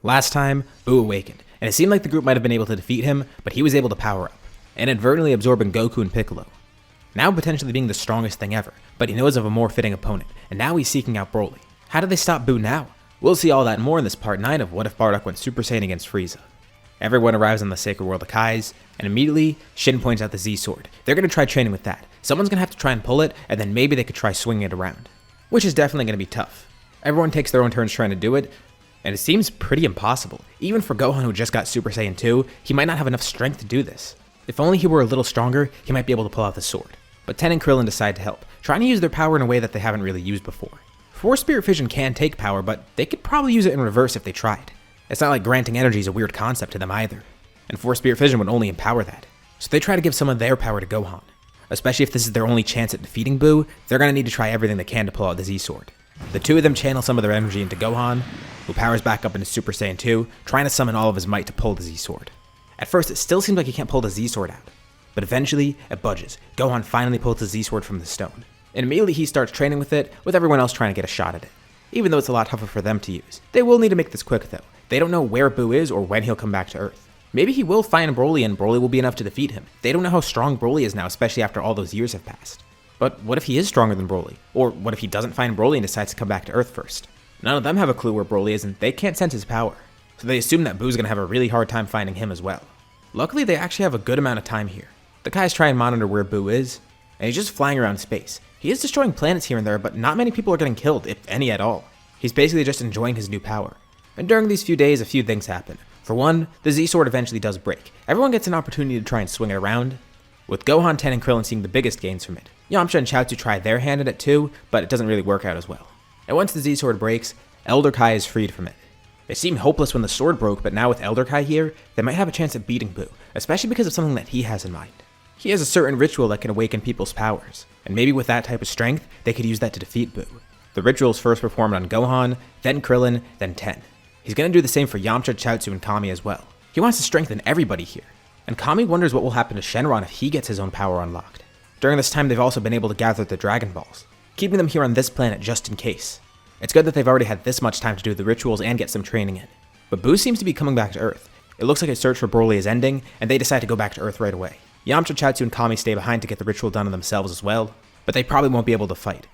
Last time, Buu awakened, and it seemed like the group might have been able to defeat him, but he was able to power up, inadvertently absorbing Goku and Piccolo. Now potentially being the strongest thing ever, but he knows of a more fitting opponent, and now he's seeking out Broly. How do they stop Buu now? We'll see all that and more in this part 9 of What If Bardock Went Super Saiyan against Frieza. Everyone arrives on the Sacred World of Kai's, and immediately, Shin points out the Z-Sword. They're going to try training with that. Someone's going to have to try and pull it, and then maybe they could try swinging it around. Which is definitely going to be tough. Everyone takes their own turns trying to do it, and it seems pretty impossible. Even for Gohan, who just got Super Saiyan 2, he might not have enough strength to do this. If only he were a little stronger, he might be able to pull out the sword. But Ten and Krillin decide to help, trying to use their power in a way that they haven't really used before. Force Spirit Fission can take power, but they could probably use it in reverse if they tried. It's not like granting energy is a weird concept to them either, and Force Spirit Fission would only empower that. So they try to give some of their power to Gohan. Especially if this is their only chance at defeating Buu, they're going to need to try everything they can to pull out the Z-Sword. The two of them channel some of their energy into Gohan, who powers back up into Super Saiyan 2, trying to summon all of his might to pull the Z-Sword. At first, it still seems like he can't pull the Z-Sword out, but eventually, it budges. Gohan finally pulls the Z-Sword from the stone, and immediately he starts training with it, with everyone else trying to get a shot at it. Even though it's a lot tougher for them to use. They will need to make this quick though. They don't know where Buu is or when he'll come back to Earth. Maybe he will find Broly and Broly will be enough to defeat him. They don't know how strong Broly is now, especially after all those years have passed. But what if he is stronger than Broly? Or what if he doesn't find Broly and decides to come back to Earth first? None of them have a clue where Broly is and they can't sense his power. So they assume that Buu's gonna have a really hard time finding him as well. Luckily, they actually have a good amount of time here. The guys try and monitor where Buu is, and he's just flying around space. He is destroying planets here and there, but not many people are getting killed, if any at all. He's basically just enjoying his new power. And during these few days, a few things happen. For one, the Z-Sword eventually does break. Everyone gets an opportunity to try and swing it around, with Gohan, Ten, and Krillin seeing the biggest gains from it. Yamcha and Chaozu try their hand at it too, but it doesn't really work out as well. And once the Z-Sword breaks, Elder Kai is freed from it. It seemed hopeless when the sword broke, but now with Elder Kai here, they might have a chance at beating Buu, especially because of something that he has in mind. He has a certain ritual that can awaken people's powers, and maybe with that type of strength, they could use that to defeat Buu. The ritual is first performed on Gohan, then Krillin, then Ten. He's going to do the same for Yamcha, Chaozu, and Kami as well. He wants to strengthen everybody here, and Kami wonders what will happen to Shenron if he gets his own power unlocked. During this time, they've also been able to gather the Dragon Balls, keeping them here on this planet just in case. It's good that they've already had this much time to do the rituals and get some training in. But Buu seems to be coming back to Earth. It looks like his search for Broly is ending, and they decide to go back to Earth right away. Yamcha, Chaozu, and Kami stay behind to get the ritual done on themselves as well, but they probably won't be able to fight.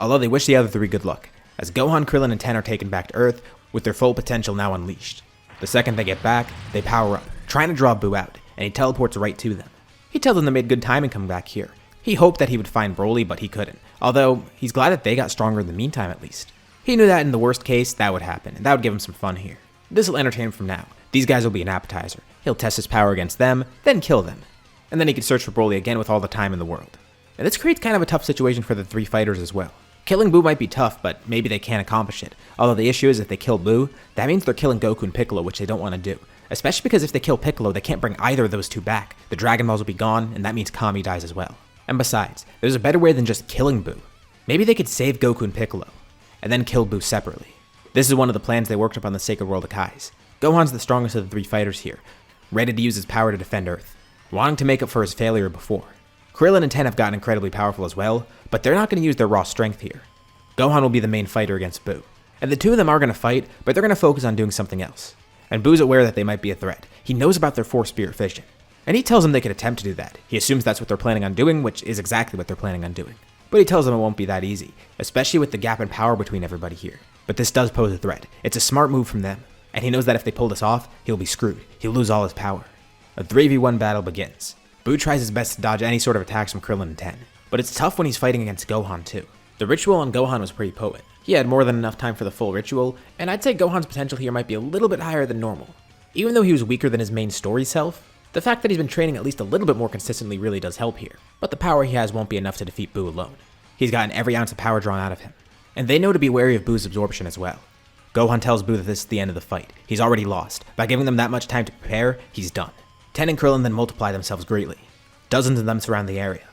Although they wish the other three good luck, as Gohan, Krillin, and Ten are taken back to Earth, with their full potential now unleashed. The second they get back, they power up, trying to draw Buu out, and he teleports right to them. He tells them they made good timing coming back here. He hoped that he would find Broly, but he couldn't, although he's glad that they got stronger in the meantime at least. He knew that in the worst case, that would happen, and that would give him some fun here. This will entertain him from now. These guys will be an appetizer. He'll test his power against them, then kill them. And then he can search for Broly again with all the time in the world. And this creates kind of a tough situation for the three fighters as well. Killing Buu might be tough, but maybe they can accomplish it. Although the issue is if they kill Buu, that means they're killing Goku and Piccolo, which they don't want to do. Especially because if they kill Piccolo, they can't bring either of those two back. The Dragon Balls will be gone, and that means Kami dies as well. And besides, there's a better way than just killing Buu. Maybe they could save Goku and Piccolo, and then kill Buu separately. This is one of the plans they worked up on the Sacred World of Kai's. Gohan's the strongest of the three fighters here, ready to use his power to defend Earth, wanting to make up for his failure before. Krillin and Ten have gotten incredibly powerful as well, but they're not going to use their raw strength here. Gohan will be the main fighter against Buu, and the two of them are going to fight, but they're going to focus on doing something else. And Buu's aware that they might be a threat. He knows about their Force Spirit Fission, and he tells them they could attempt to do that. He assumes that's what they're planning on doing, which is exactly what they're planning on doing. But he tells them it won't be that easy, especially with the gap in power between everybody here. But this does pose a threat. It's a smart move from them, and he knows that if they pull this off, he'll be screwed. He'll lose all his power. A 3v1 battle begins. Buu tries his best to dodge any sort of attacks from Krillin and Ten, but it's tough when he's fighting against Gohan too. The ritual on Gohan was pretty potent. He had more than enough time for the full ritual, and I'd say Gohan's potential here might be a little bit higher than normal. Even though he was weaker than his main story self, the fact that he's been training at least a little bit more consistently really does help here, but the power he has won't be enough to defeat Buu alone. He's gotten every ounce of power drawn out of him, and they know to be wary of Buu's absorption as well. Gohan tells Buu that this is the end of the fight. He's already lost. By giving them that much time to prepare, he's done. Ten and Krillin then multiply themselves greatly. Dozens of them surround the area.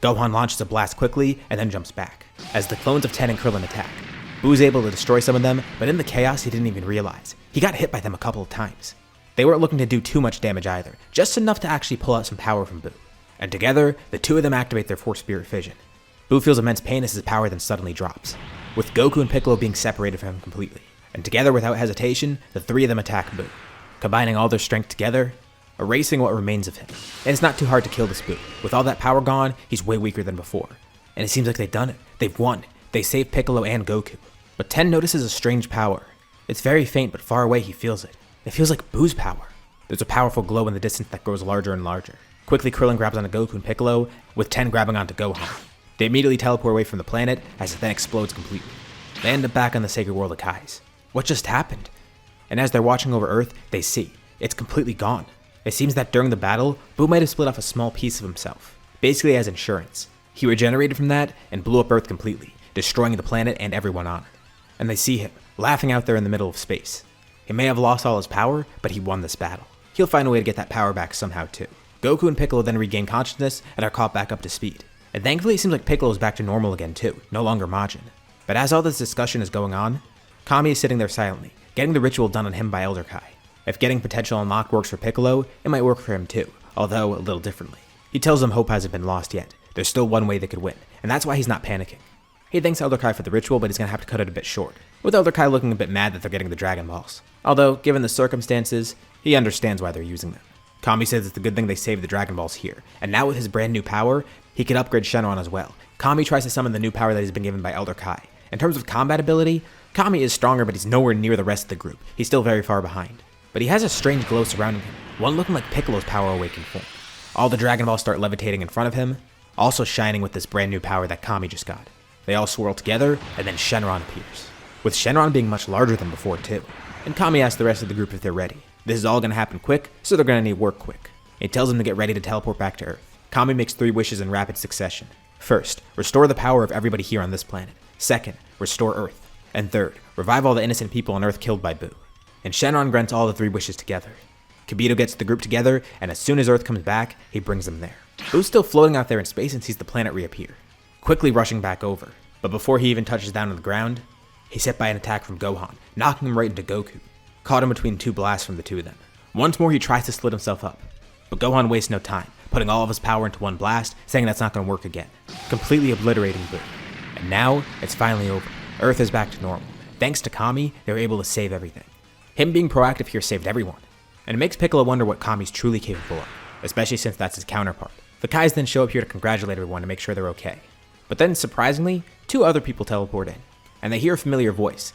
Gohan launches a blast quickly and then jumps back. As the clones of Ten and Krillin attack, Buu's able to destroy some of them, but in the chaos he didn't even realize. He got hit by them a couple of times. They weren't looking to do too much damage either, just enough to actually pull out some power from Buu. And together, the two of them activate their Force Spirit Fission. Buu feels immense pain as his power then suddenly drops, with Goku and Piccolo being separated from him completely. And together, without hesitation, the three of them attack Boo, combining all their strength together, erasing what remains of him. And it's not too hard to kill this Boo. With all that power gone, he's way weaker than before. And it seems like they've done it. They've won. They saved Piccolo and Goku. But Ten notices a strange power. It's very faint, but far away he feels it. It feels like Boo's power. There's a powerful glow in the distance that grows larger and larger. Quickly, Krillin grabs onto Goku and Piccolo, with Ten grabbing onto Gohan. They immediately teleport away from the planet as it then explodes completely. They end up back on the sacred world of Kai's. What just happened? And as they're watching over Earth, they see it's completely gone. It seems that during the battle, Boo might have split off a small piece of himself, basically as insurance. He regenerated from that and blew up Earth completely, destroying the planet and everyone on it. And they see him, laughing out there in the middle of space. He may have lost all his power, but he won this battle. He'll find a way to get that power back somehow too. Goku and Piccolo then regain consciousness and are caught back up to speed. And thankfully it seems like Piccolo's back to normal again too, no longer Majin. But as all this discussion is going on, Kami is sitting there silently, getting the ritual done on him by Elder Kai. If getting potential unlocked works for Piccolo, it might work for him too, although a little differently. He tells them hope hasn't been lost yet. There's still one way they could win, and that's why he's not panicking. He thanks Elder Kai for the ritual, but he's gonna have to cut it a bit short, with Elder Kai looking a bit mad that they're getting the Dragon Balls. Although, given the circumstances, he understands why they're using them. Kami says it's a good thing they saved the Dragon Balls here, and now with his brand new power, he can upgrade Shenron as well. Kami tries to summon the new power that he's been given by Elder Kai. In terms of combat ability, Kami is stronger, but he's nowhere near the rest of the group. He's still very far behind. But he has a strange glow surrounding him, one looking like Piccolo's power awakened form. All the Dragon Balls start levitating in front of him, also shining with this brand new power that Kami just got. They all swirl together, and then Shenron appears, with Shenron being much larger than before too. And Kami asks the rest of the group if they're ready. This is all going to happen quick, so they're going to need work quick. He tells them to get ready to teleport back to Earth. Kami makes 3 wishes in rapid succession. First, restore the power of everybody here on this planet. Second, restore Earth. And third, revive all the innocent people on Earth killed by Boo. And Shenron grants all the 3 wishes together. Kibito gets the group together, and as soon as Earth comes back, he brings them there. Boo's still floating out there in space and sees the planet reappear, quickly rushing back over. But before he even touches down on the ground, he's hit by an attack from Gohan, knocking him right into Goku, caught him between 2 blasts from the 2 of them. Once more he tries to split himself up, but Gohan wastes no time, putting all of his power into one blast, saying that's not going to work again, completely obliterating Boo. And now, it's finally over. Earth is back to normal. Thanks to Kami, they were able to save everything. Him being proactive here saved everyone, and it makes Piccolo wonder what Kami's truly capable of, especially since that's his counterpart. The Kais then show up here to congratulate everyone to make sure they're okay. But then, surprisingly, 2 other people teleport in, and they hear a familiar voice,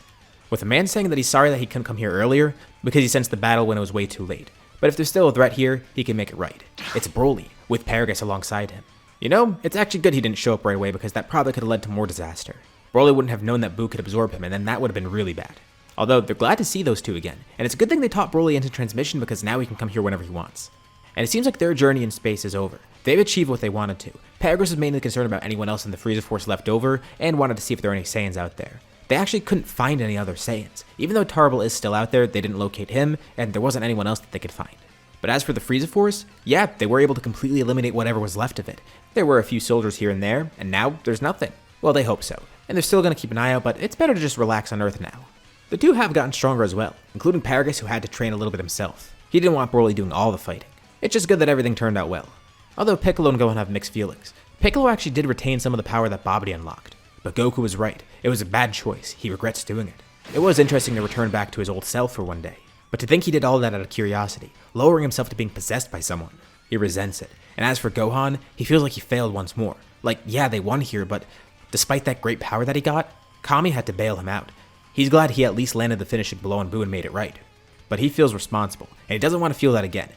with a man saying that he's sorry that he couldn't come here earlier because he sensed the battle when it was way too late. But if there's still a threat here, he can make it right. It's Broly, with Paragus alongside him. You know, it's actually good he didn't show up right away because that probably could have led to more disaster. Broly wouldn't have known that Boo could absorb him, and then that would have been really bad. Although, they're glad to see those 2 again, and it's a good thing they taught Broly into transmission because now he can come here whenever he wants. And it seems like their journey in space is over. They've achieved what they wanted to. Paragus was mainly concerned about anyone else in the Frieza Force left over, and wanted to see if there were any Saiyans out there. They actually couldn't find any other Saiyans. Even though Tarble is still out there, they didn't locate him, and there wasn't anyone else that they could find. But as for the Frieza Force, yeah, they were able to completely eliminate whatever was left of it. There were a few soldiers here and there, and now there's nothing. Well, they hope so. And they're still going to keep an eye out, but it's better to just relax on Earth now. The 2 have gotten stronger as well, including Paragus, who had to train a little bit himself. He didn't want Broly doing all the fighting. It's just good that everything turned out well. Although Piccolo and Gohan have mixed feelings. Piccolo actually did retain some of the power that Babidi unlocked. But Goku was right. It was a bad choice. He regrets doing it. It was interesting to return back to his old self for one day. But to think he did all that out of curiosity, lowering himself to being possessed by someone. He resents it. And as for Gohan, he feels like he failed once more. Like, yeah, they won here, but despite that great power that he got, Kami had to bail him out. He's glad he at least landed the finishing blow on Boo and made it right. But he feels responsible, and he doesn't want to feel that again.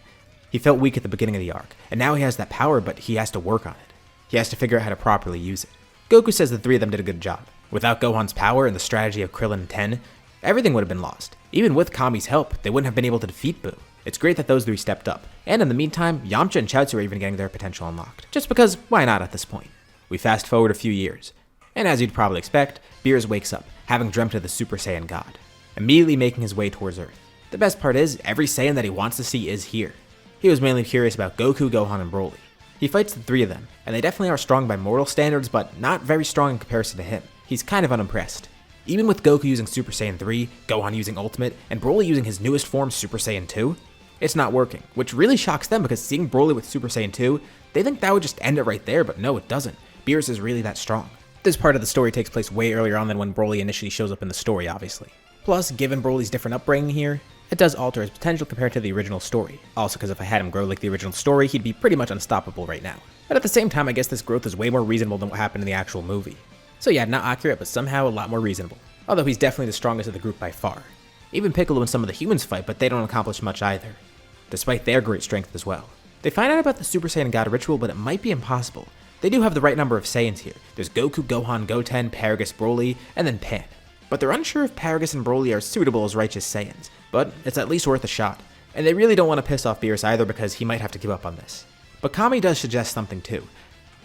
He felt weak at the beginning of the arc, and now he has that power, but he has to work on it. He has to figure out how to properly use it. Goku says the 3 of them did a good job. Without Gohan's power and the strategy of Krillin and Ten, everything would have been lost. Even with Kami's help, they wouldn't have been able to defeat Boo. It's great that those 3 stepped up, and in the meantime, Yamcha and Chaozu are even getting their potential unlocked. Just because, why not at this point? We fast forward a few years, and as you'd probably expect, Beerus wakes up, having dreamt of the Super Saiyan God, immediately making his way towards Earth. The best part is, every Saiyan that he wants to see is here. He was mainly curious about Goku, Gohan, and Broly. He fights the 3 of them, and they definitely are strong by mortal standards, but not very strong in comparison to him. He's kind of unimpressed. Even with Goku using Super Saiyan 3, Gohan using Ultimate, and Broly using his newest form, Super Saiyan 2, it's not working, which really shocks them because seeing Broly with Super Saiyan 2, they think that would just end it right there, but no, it doesn't. Beerus is really that strong. This part of the story takes place way earlier on than when Broly initially shows up in the story, obviously. Plus, given Broly's different upbringing here, it does alter his potential compared to the original story. Also, because if I had him grow like the original story, he'd be pretty much unstoppable right now. But at the same time, I guess this growth is way more reasonable than what happened in the actual movie. So yeah, not accurate, but somehow a lot more reasonable. Although he's definitely the strongest of the group by far. Even Piccolo and some of the humans fight, but they don't accomplish much either, despite their great strength as well. They find out about the Super Saiyan God ritual, but it might be impossible. They do have the right number of Saiyans here. There's Goku, Gohan, Goten, Paragus, Broly, and then Pan. But they're unsure if Paragus and Broly are suitable as righteous Saiyans, but it's at least worth a shot. And they really don't want to piss off Beerus either because he might have to give up on this. But Kami does suggest something too.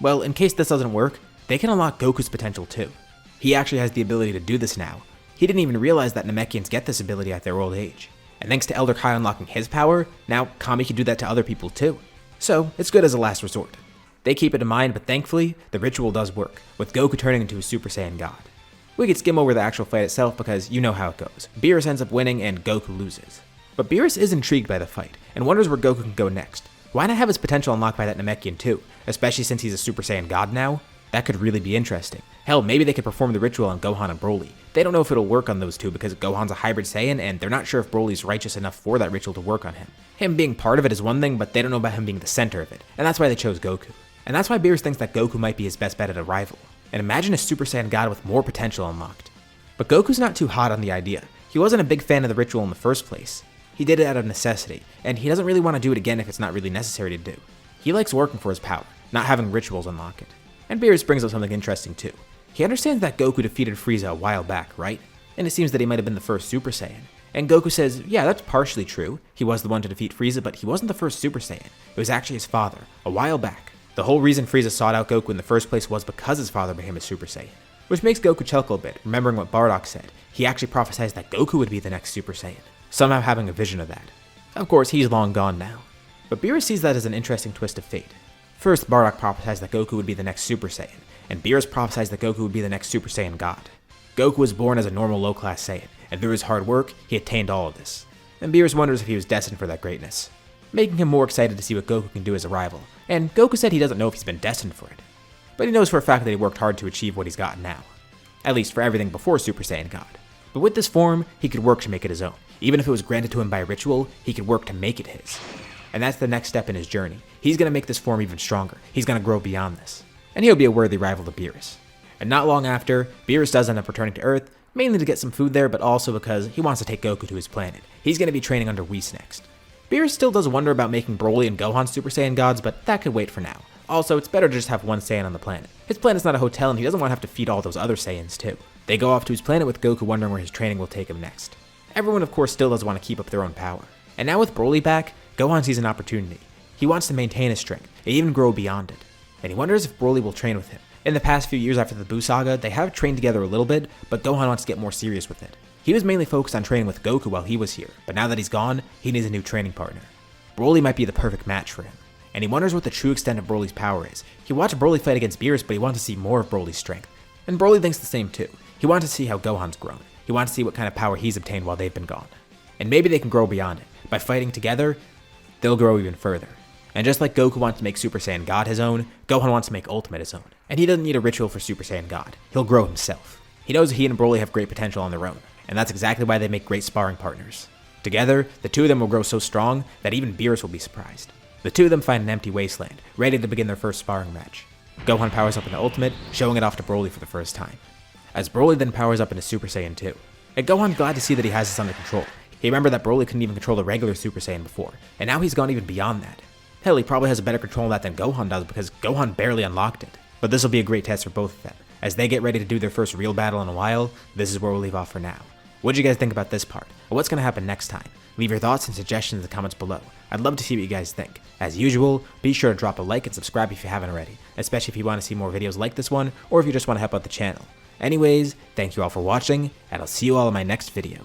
Well, in case this doesn't work, they can unlock Goku's potential too. He actually has the ability to do this now. He didn't even realize that Namekians get this ability at their old age. And thanks to Elder Kai unlocking his power, now Kami can do that to other people too. So, it's good as a last resort. They keep it in mind, but thankfully, the ritual does work, with Goku turning into a Super Saiyan God. We could skim over the actual fight itself because you know how it goes. Beerus ends up winning and Goku loses. But Beerus is intrigued by the fight, and wonders where Goku can go next. Why not have his potential unlocked by that Namekian too, especially since he's a Super Saiyan God now? That could really be interesting. Hell, maybe they could perform the ritual on Gohan and Broly. They don't know if it'll work on those two because Gohan's a hybrid Saiyan and they're not sure if Broly's righteous enough for that ritual to work on him. Him being part of it is one thing, but they don't know about him being the center of it, and that's why they chose Goku. And that's why Beerus thinks that Goku might be his best bet at a rival. And imagine a Super Saiyan God with more potential unlocked. But Goku's not too hot on the idea. He wasn't a big fan of the ritual in the first place. He did it out of necessity, and he doesn't really want to do it again if it's not really necessary to do. He likes working for his power, not having rituals unlock it. And Beerus brings up something interesting too. He understands that Goku defeated Frieza a while back, right? And it seems that he might have been the first Super Saiyan. And Goku says, yeah, that's partially true. He was the one to defeat Frieza, but he wasn't the first Super Saiyan. It was actually his father, a while back. The whole reason Frieza sought out Goku in the first place was because his father became a Super Saiyan. Which makes Goku chuckle a bit, remembering what Bardock said. He actually prophesied that Goku would be the next Super Saiyan, somehow having a vision of that. Of course, he's long gone now. But Beerus sees that as an interesting twist of fate. First, Bardock prophesied that Goku would be the next Super Saiyan, and Beerus prophesied that Goku would be the next Super Saiyan God. Goku was born as a normal low-class Saiyan, and through his hard work, he attained all of this. And Beerus wonders if he was destined for that greatness, making him more excited to see what Goku can do as a rival. And Goku said he doesn't know if he's been destined for it, but he knows for a fact that he worked hard to achieve what he's gotten now. At least for everything before Super Saiyan God. But with this form, he could work to make it his own. Even if it was granted to him by ritual, he could work to make it his. And that's the next step in his journey. He's going to make this form even stronger. He's going to grow beyond this. And he'll be a worthy rival to Beerus. And not long after, Beerus does end up returning to Earth, mainly to get some food there, but also because he wants to take Goku to his planet. He's going to be training under Whis next. Beerus still does wonder about making Broly and Gohan Super Saiyan gods, but that could wait for now. Also, it's better to just have one Saiyan on the planet. His planet's not a hotel and he doesn't want to have to feed all those other Saiyans too. They go off to his planet with Goku wondering where his training will take him next. Everyone of course still does want to keep up their own power. And now with Broly back, Gohan sees an opportunity. He wants to maintain his strength, and even grow beyond it. And he wonders if Broly will train with him. In the past few years after the Buu Saga, they have trained together a little bit, but Gohan wants to get more serious with it. He was mainly focused on training with Goku while he was here, but now that he's gone, he needs a new training partner. Broly might be the perfect match for him. And he wonders what the true extent of Broly's power is. He watched Broly fight against Beerus, but he wants to see more of Broly's strength. And Broly thinks the same too. He wants to see how Gohan's grown. He wants to see what kind of power he's obtained while they've been gone. And maybe they can grow beyond it. By fighting together, they'll grow even further. And just like Goku wants to make Super Saiyan God his own, Gohan wants to make Ultimate his own. And he doesn't need a ritual for Super Saiyan God. He'll grow himself. He knows he and Broly have great potential on their own, and that's exactly why they make great sparring partners. Together, the two of them will grow so strong that even Beerus will be surprised. The two of them find an empty wasteland, ready to begin their first sparring match. Gohan powers up into Ultimate, showing it off to Broly for the first time. As Broly then powers up into Super Saiyan 2. And Gohan's glad to see that he has this under control. He remembered that Broly couldn't even control the regular Super Saiyan before, and now he's gone even beyond that. Hell, he probably has a better control of that than Gohan does because Gohan barely unlocked it. But this will be a great test for both of them. As they get ready to do their first real battle in a while, this is where we'll leave off for now. What did you guys think about this part? Or what's going to happen next time? Leave your thoughts and suggestions in the comments below. I'd love to see what you guys think. As usual, be sure to drop a like and subscribe if you haven't already, especially if you want to see more videos like this one, or if you just want to help out the channel. Anyways, thank you all for watching, and I'll see you all in my next video.